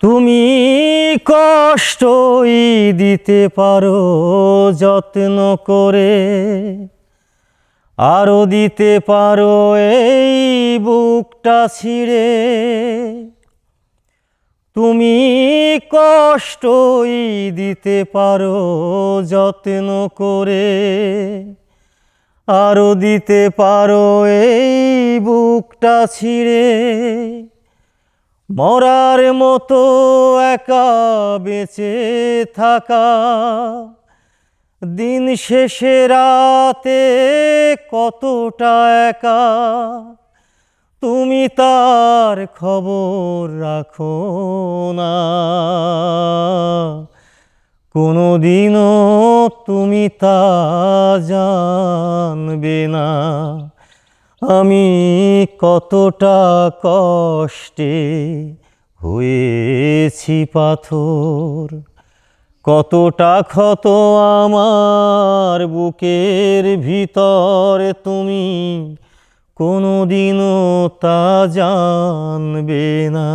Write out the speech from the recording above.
তুমি কষ্টই দিতে পারো যত্ন করে, আরো দিতে পারো এই বুকটা ছিঁড়ে। তুমি কষ্টই দিতে পারো যত্ন করে, আরো দিতে পারো এই বুকটা ছিঁড়ে। মরার মতো একা বেঁচে থাকা, দিন শেষে রাতে কতটা একা, তুমি তার খবর রাখো না। কোনোদিনও তুমি তা জানবে না। আমি কতটা কষ্টে হয়েছি পাথর, কতটা ক্ষত আমার বুকের ভিতরে, তুমি কোনোদিনও তা জানবে না।